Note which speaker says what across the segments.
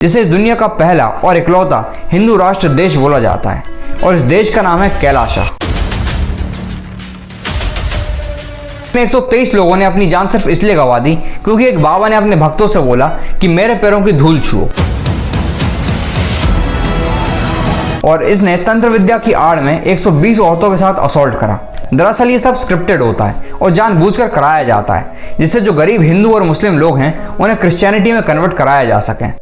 Speaker 1: जिसे इस दुनिया का पहला और इकलौता हिंदू राष्ट्र देश बोला जाता है और इस देश का नाम है कैलाशा। इसमें 123 लोगों ने अपनी जान सिर्फ इसलिए गंवा दी क्योंकि एक बाबा ने अपने भक्तों से बोला कि मेरे पैरों की धूल छुओ, और इसने तंत्र विद्या की आड़ में 120 औरतों के साथ असॉल्ट करा। दरअसल ये सब स्क्रिप्टेड होता है और जानबूझकर कराया जाता है जिससे जो गरीब हिंदू और मुस्लिम लोग हैं उन्हें क्रिश्चियनिटी में कन्वर्ट कराया जा सके।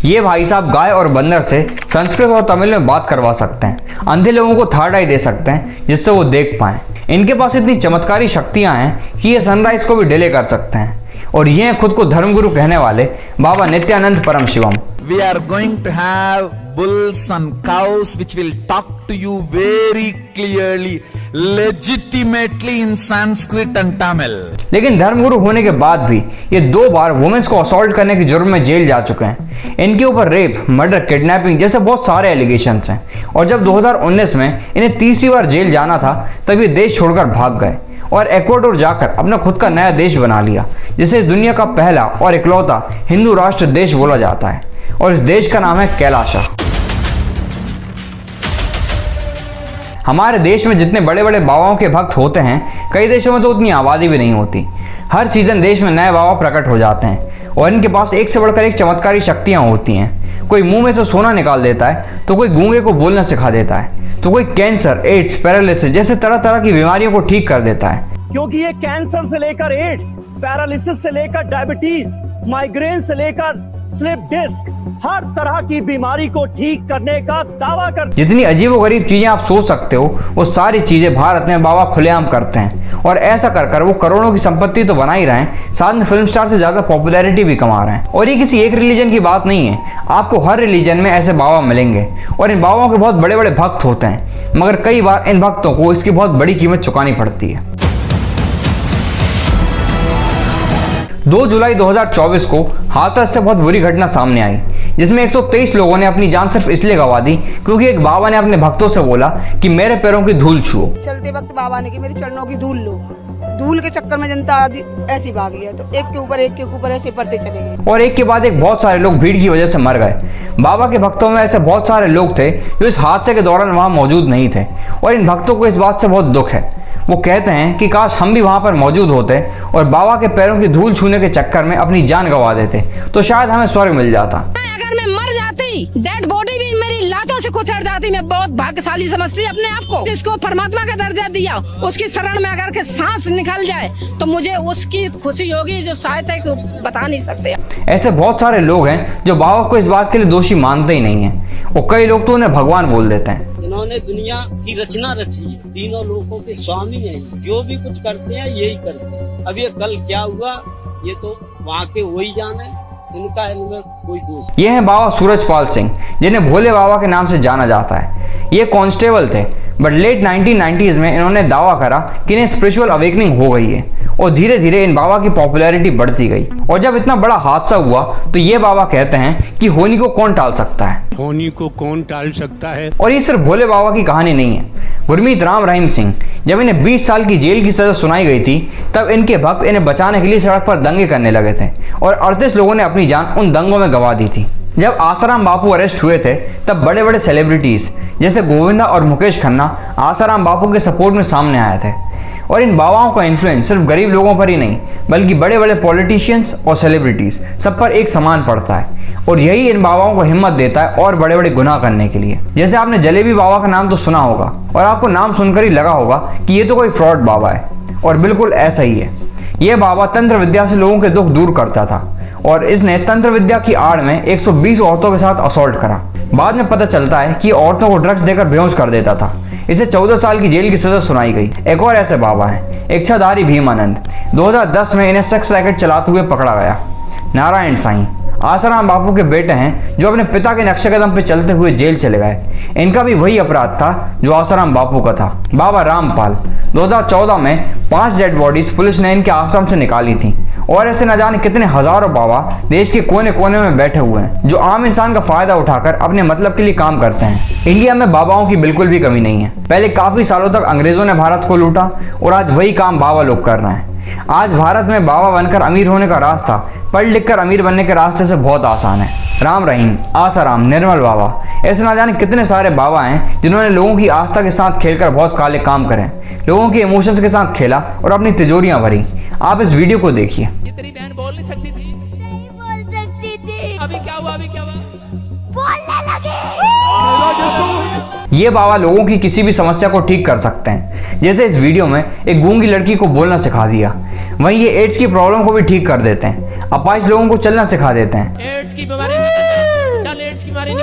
Speaker 1: ये भाई साहब गाय और बंदर से संस्कृत और तमिल में बात करवा सकते हैं, अंधे लोगों को थर्ड आई दे सकते हैं जिससे वो देख पाएं। इनके पास इतनी चमत्कारी शक्तियां हैं कि ये सनराइज को भी डिले कर सकते हैं, और ये हैं खुद को धर्मगुरु कहने वाले बाबा नित्यानंद परम Shivam.
Speaker 2: We are going to have bulls and cows which will talk to you very clearly, legitimately in Sanskrit and Tamil.
Speaker 1: लेकिन धर्मगुरु होने के बाद भी ये 2 बार वुमेन्स को असॉल्ट करने के जुर्म में जेल जा चुके हैं। इनके ऊपर रेप, मर्डर, किडनैपिंग जैसे बहुत सारे एलिगेशंस हैं, और जब 2019 में इन्हें तीसरी बार जेल जाना था तब ये देश छोड़कर भाग गए और इक्वाडोर जाकर अपना खुद का नया देश बना लिया, जिसे इस दुनिया का पहला और इकलौता हिंदू राष्ट्र देश बोला जाता है और इस देश का नाम है कैलाशा। हमारे देश में जितने बड़े बड़े बाबाओं के भक्त होते हैं, कई देशों में तो उतनी आबादी भी नहीं होती। हर सीजन देश में नए बाबा प्रकट हो जाते हैं और इनके पास एक से बढ़कर एक चमत्कारी शक्तियां होती हैं। कोई मुंह में से सोना निकाल देता है, तो कोई गूंगे को बोलना सिखा देता है, तो कोई कैंसर, एड्स, पैरालिसिस जैसे तरह तरह की बीमारियों को ठीक कर देता है।
Speaker 3: क्योंकि ये कैंसर से लेकर एड्स, पैरालिसिस से लेकर डायबिटीज, माइग्रेन से लेकर स्लिप डिस्क, हर तरह की बीमारी को ठीक करने का दावा करते हैं।
Speaker 1: जितनी अजीबोगरीब चीजें आप सोच सकते हो वो सारी चीजें भारत में बाबा खुलेआम करते हैं, और ऐसा कर कर वो करोड़ों की संपत्ति तो बना ही रहे हैं, साथ में फिल्म स्टार से ज्यादा पॉपुलैरिटी भी कमा रहे हैं। और ये किसी एक रिलीजन की बात नहीं है, आपको हर रिलीजन में ऐसे बाबा मिलेंगे और इन बाबाओं के बहुत बड़े बड़े भक्त होते हैं, मगर कई बार इन भक्तों को इसकी बहुत बड़ी कीमत चुकानी पड़ती है। 2 जुलाई 2024 को हाथरस से बहुत बुरी घटना सामने आई जिसमें 123 लोगों ने अपनी जान सिर्फ इसलिए गंवा दी क्योंकि एक बाबा ने अपने भक्तों से बोला कि मेरे पैरों की धूल छुओ।
Speaker 4: चलते वक्त बाबा ने कि मेरे चरणों की धूल लो। धूल के चक्कर में जनता ऐसी भागी है, तो एक के ऊपर ऐसे पड़ते चले गए, और
Speaker 1: एक के बाद एक बहुत सारे लोग भीड़ की वजह से मर गए। बाबा के भक्तों में ऐसे बहुत सारे लोग थे जो इस हादसे के दौरान वहां मौजूद नहीं थे, और इन भक्तों को इस बात से बहुत दुख है। वो कहते हैं कि काश हम भी वहां पर मौजूद होते और बाबा के पैरों की धूल छूने के चक्कर में अपनी जान गंवा देते तो शायद हमें स्वर्ग मिल जाता।
Speaker 5: अगर मैं मर जाती, डेड बॉडी भी मेरी लातों से कुचल जाती, मैं बहुत भाग्यशाली समझती अपने आप को। जिसको परमात्मा का दर्जा दिया, उसकी शरण में अगर के सांस निकल जाए तो मुझे उसकी खुशी होगी जो शायद है कि बता नहीं सकते।
Speaker 1: ऐसे बहुत सारे लोग हैं जो बाबा को इस बात के लिए दोषी मानते ही नहीं है, और कई लोग तो उन्हें भगवान बोल देते हैं।
Speaker 6: इन्होंने दुनिया की रचना रची है, तीनों लोगों के स्वामी हैं, जो भी कुछ करते हैं यही करते हैं। अब ये कल क्या हुआ ये तो वहाँ के वही जाने, इनका इनमें कोई दोष।
Speaker 1: ये हैं बाबा सूरजपाल सिंह, जिन्हें भोले बाबा के नाम से जाना जाता है। ये कांस्टेबल थे, बट लेट 1990s में इन्होंने दावा करा कि इन्हें स्पिरिचुअल अवेकनिंग हो गई है, और धीरे धीरे इन बाबा की पॉपुलैरिटी बढ़ती गई। और जब इतना बड़ा हादसा हुआ तो ये बाबा कहते हैं कि होनी को कौन टाल सकता है,
Speaker 7: होनी को कौन टाल सकता है। और
Speaker 1: ये सिर्फ भोले बाबा की कहानी नहीं है। गुरमीत राम रहीम सिंह, जब इन्हें 20 साल की जेल की सजा सुनाई गई थी तब इनके भक्त इन्हें बचाने के लिए सड़क पर दंगे करने लगे थे, और 38 लोगों ने अपनी जान उन दंगों में गंवा दी थी। जब आसाराम बापू अरेस्ट हुए थे तब बड़े बड़े सेलिब्रिटीज जैसे गोविंदा और मुकेश खन्ना आसाराम बापू के सपोर्ट में सामने आए थे, और इन बाबाओं का इन्फ्लुएंस सिर्फ गरीब लोगों पर ही नहीं बल्कि बड़े बड़े पॉलिटिशियंस और सेलिब्रिटीज सब पर एक समान पड़ता है, और यही इन बाबाओं को हिम्मत देता है और बड़े बड़े गुनाह करने के लिए। जैसे आपने जलेबी बाबा का नाम तो सुना होगा, और आपको नाम सुनकर ही लगा होगा कि ये तो कोई फ्रॉड बाबा है, और बिल्कुल ऐसा ही है। ये बाबा तंत्र विद्या से लोगों के दुख दूर करता था, और इसने तंत्र विद्या की आड़ में 120 औरतों के साथ असॉल्ट करा। बाद में पता चलता है कि औरतों को ड्रग्स देकर बेहोश कर देता था। इसे 14 साल की जेल की सजा सुनाई गई। एक और ऐसे बाबा हैं, इच्छाधारी भीमानंद। 2010 में इन्हें सेक्स रैकेट चलाते हुए पकड़ा गया। नारायण साईं आसाराम बापू के बेटे हैं जो अपने पिता के नक्शे कदम पे चलते हुए जेल चले गए। इनका भी वही अपराध था जो आसाराम बापू का था। बाबा रामपाल, 2014 में 5 डेड बॉडीज पुलिस ने इनके आश्रम से निकाली थी, और ऐसे न जाने कितने हजारों बाबा देश के कोने कोने में बैठे हुए हैं जो आम इंसान का फायदा उठाकर अपने मतलब के लिए काम करते हैं। इंडिया में बाबाओं की बिल्कुल भी कमी नहीं है। पहले काफी सालों तक अंग्रेजों ने भारत को लूटा, और आज वही काम बाबा लोग कर रहे हैं। आज भारत में बाबा बनकर अमीर होने का रास्ता पढ़ लिख कर अमीर बनने के रास्ते से बहुत आसान है। राम रहीम, आसाराम, निर्मल बाबा, ऐसे ना जाने कितने सारे बाबा हैं जिन्होंने लोगों की आस्था के साथ खेलकर बहुत काले काम करे, लोगों के इमोशंस के साथ खेला और अपनी तिजोरियां भरी। आप इस वीडियो को देखिए।
Speaker 8: ये तेरी बहन बोल नहीं सकती थी?
Speaker 9: नहीं बोल सकती थी।
Speaker 8: अभी क्या हुआ?
Speaker 9: बोलने लगी।
Speaker 1: ये बाबा लोगों की किसी भी समस्या को ठीक कर सकते हैं। जैसे इस वीडियो में एक गूंगी लड़की को बोलना सिखा दिया, वहीं ये एड्स की प्रॉब्लम को भी ठीक कर देते हैं। अपाहिज लोगों को चलना सिखा देते हैं।
Speaker 8: एड्स की बीमारी, चल एड्स की बीमारी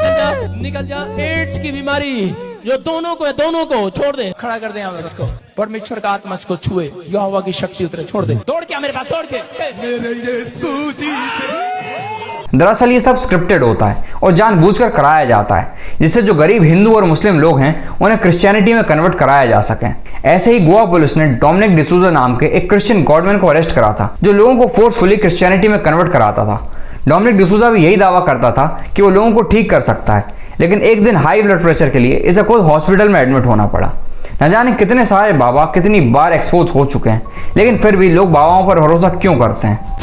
Speaker 8: निकल जा। एड्स की बीमारी जो दोनों को छोड़ दे, खड़ा कर दे यहाँ उसको। परमेश्वर का आत्मा उसको छुए, यहोवा की शक्ति उतरे, छोड़ दे। दौड़ के मेरे पास, दौड़ के।
Speaker 1: दरअसल ये सब स्क्रिप्टेड होता है और जानबूझकर कराया जाता है, जिससे जो गरीब हिंदू और मुस्लिम लोग हैं उन्हें क्रिश्चियनिटी में कन्वर्ट कराया जा सके। ऐसे ही गोवा पुलिस ने डोमिनिक डिसूजा नाम के एक क्रिश्चियन गॉडमैन को अरेस्ट करा था, जो लोगों को फोर्सफुली क्रिश्चियनिटी में कन्वर्ट कराता था। डोमिनिक डिसूजा भी यही दावा करता था कि वो लोगों को ठीक कर सकता है, लेकिन एक दिन हाई ब्लड प्रेशर के लिए इसे खुद हॉस्पिटल में एडमिट होना पड़ा। न जाने कितने सारे बाबा कितनी बार एक्सपोज हो चुके हैं, लेकिन फिर भी लोग बाबाओं पर भरोसा क्यों करते हैं?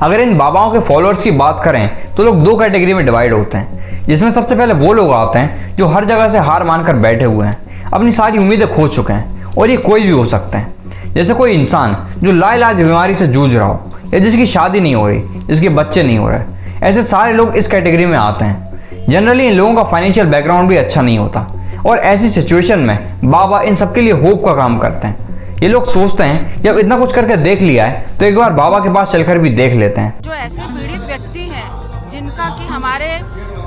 Speaker 1: अगर इन बाबाओं के फॉलोअर्स की बात करें तो लोग दो कैटेगरी में डिवाइड होते हैं, जिसमें सबसे पहले वो लोग आते हैं जो हर जगह से हार मानकर बैठे हुए हैं, अपनी सारी उम्मीदें खो चुके हैं, और ये कोई भी हो सकते हैं। जैसे कोई इंसान जो लाइलाज बीमारी से जूझ रहा हो, या जिसकी शादी नहीं हो रही, जिसके बच्चे नहीं हो रहे, ऐसे सारे लोग इस कैटेगरी में आते हैं। जनरली इन लोगों का फाइनेंशियल बैकग्राउंड भी अच्छा नहीं होता, और ऐसी सिचुएशन में बाबा इन सबके लिए होप का काम करते हैं। ये लोग सोचते हैं जब इतना कुछ करके देख लिया है तो एक बार बाबा के पास चलकर भी देख लेते हैं।
Speaker 10: जो ऐसे पीड़ित व्यक्ति हैं जिनका कि हमारे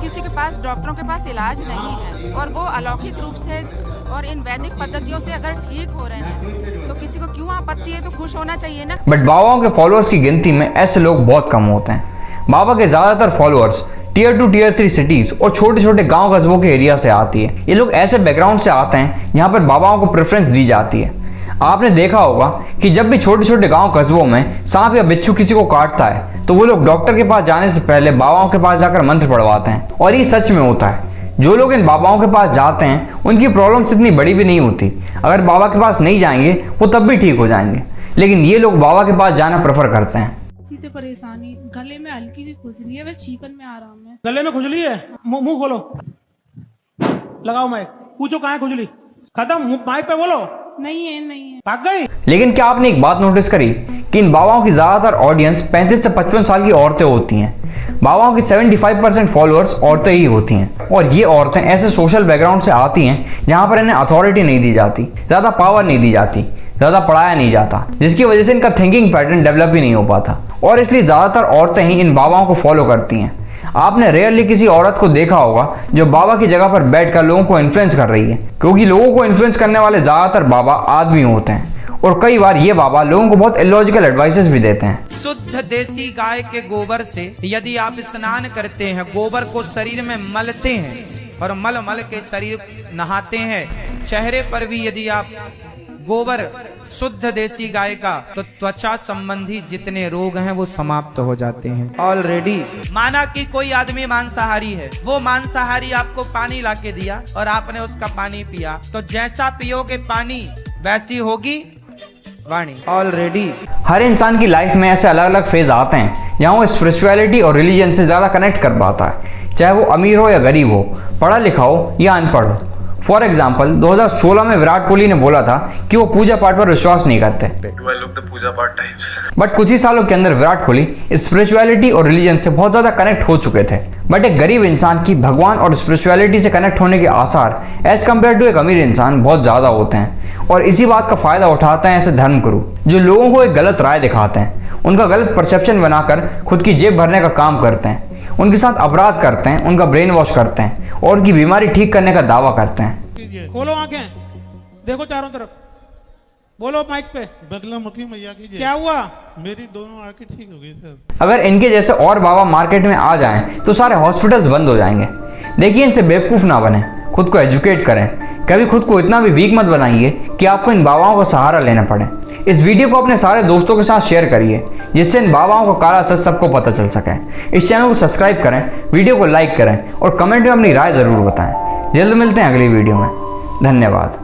Speaker 10: किसी के पास, डॉक्टरों के पास इलाज नहीं है, और वो अलौकिक रूप से और इन वैदिक पद्धतियों से अगर ठीक हो रहे हैं, तो किसी को क्यों आपत्ति है? तो खुश होना चाहिए ना।
Speaker 1: बट बाबाओं के फॉलोअर्स की गिनती में ऐसे लोग बहुत कम होते हैं। बाबा के ज्यादातर फॉलोअर्स टियर 2 टियर 3 सिटीज और छोटे छोटे गांव कस्बों के एरिया से आती है। ये लोग ऐसे बैकग्राउंड से आते हैं जहाँ पर बाबाओं को प्रेफरेंस दी जाती है। आपने देखा होगा कि जब भी छोटे छोटे गांव कस्बों में सांप या बिच्छू किसी को काटता है तो वो लोग डॉक्टर के पास जाने से पहले बाबाओं के पास जाकर मंत्र पढ़वाते हैं, और ये सच में होता है। जो लोग इन बाबाओं के पास जाते हैं उनकी प्रॉब्लम्स इतनी बड़ी भी नहीं होती। अगर बाबा के पास नहीं जाएंगे वो तब भी ठीक हो जाएंगे, लेकिन ये लोग बाबा के पास जाना प्रेफर करते हैं।
Speaker 11: सीधे परेशानी, गले में हल्की सी खुजली है, बस छींकन में आराम है।
Speaker 3: गले में खुजली है, मुंह खोलो, लगाओ माइक, पूछो कहाँ है खुजली, खत्म, माइक पे बोलो।
Speaker 11: नहीं है
Speaker 3: भाग गई।
Speaker 1: लेकिन क्या आपने एक बात नोटिस करी कि इन बाबाओं की ज्यादातर ऑडियंस 35 से 55 साल की औरतें होती हैं। बाबाओं की 75% फॉलोअर्स औरतें ही होती हैं, और ये औरतें ऐसे सोशल बैकग्राउंड से आती हैं जहां पर इन्हें अथॉरिटी नहीं दी जाती, ज्यादा पावर नहीं दी जाती, ज्यादा पढ़ाया नहीं जाता, जिसकी वजह से इनका थिंकिंग पैटर्न डेवलप ही नहीं हो पाता, और इसलिए ज्यादातर औरतें ही इन बाबाओं को फॉलो करती हैं। आपने रेयरली किसी औरत को देखा होगा जो बाबा की जगह पर बैठकर लोगों को इन्फ्लुएंस कर रही है, क्योंकि लोगों को इन्फ्लुएंस करने वाले ज्यादातर बाबा आदमी होते हैं, और कई बार ये बाबा लोगों को बहुत इलॉजिकल एडवाइसेस भी देते हैं।
Speaker 12: शुद्ध देसी गाय के गोबर से यदि आप स्नान करते हैं, गोबर को शरीर में मलते हैं और मल के शरीर नहाते हैं, चेहरे पर भी यदि आप गोबर शुद्ध देसी गाय का, तो त्वचा संबंधी जितने रोग हैं वो समाप्त हो जाते हैं ऑलरेडी। माना कि कोई आदमी मांसाहारी है, वो मांसाहारी आपको पानी लाके दिया और आपने उसका पानी पिया, तो जैसा पियोगे पानी वैसी होगी वाणी ऑलरेडी।
Speaker 1: हर इंसान की लाइफ में ऐसे अलग अलग फेज आते हैं जहाँ वो स्पिरिचुअलिटी और रिलीजन से ज्यादा कनेक्ट कर पाता है, चाहे वो अमीर हो या गरीब हो, पढ़ा लिखा हो या अनपढ़ हो। फॉर एग्जाम्पल 2016 में विराट कोहली ने बोला था कि वो पूजा पाठ पर विश्वास नहीं करते, बट कुछ ही सालों के अंदर विराट कोहली स्पिरिचुअलिटी और रिलीजन से बहुत ज्यादा कनेक्ट हो चुके थे। बट एक गरीब इंसान की भगवान और स्पिरिचुअलिटी से कनेक्ट होने के आसार एज कम्पेयर टू एक अमीर इंसान बहुत ज्यादा होते हैं, और इसी बात का फायदा उठाते हैं ऐसे धर्मगुरु जो लोगों को एक गलत राय दिखाते हैं, उनका गलत परसेप्शन बनाकर खुद की जेब भरने का काम करते हैं, उनके साथ अपराध करते हैं, उनका ब्रेन वॉश करते हैं और उनकी बीमारी ठीक करने का दावा करते हैं।
Speaker 3: खोलो आंखें, देखो चारों तरफ, बोलो माइक पे।
Speaker 7: बगलामुखी मैया की
Speaker 3: क्या हुआ?
Speaker 7: मेरी दोनों आंखें ठीक हो गई सर।
Speaker 1: अगर इनके जैसे और बाबा मार्केट में आ जाएं तो सारे हॉस्पिटल्स बंद हो जाएंगे। देखिए, इनसे बेवकूफ़ ना बने, खुद को एजुकेट करें, कभी खुद को इतना भी वीक मत बनाइए कि आपको इन बाबाओं का सहारा लेना पड़े। इस वीडियो को अपने सारे दोस्तों के साथ शेयर करिए, जिससे इन बाबाओं का काला सच सबको पता चल सके। इस चैनल को सब्सक्राइब करें, वीडियो को लाइक करें और कमेंट में अपनी राय ज़रूर बताएं। जल्द मिलते हैं अगली वीडियो में। धन्यवाद।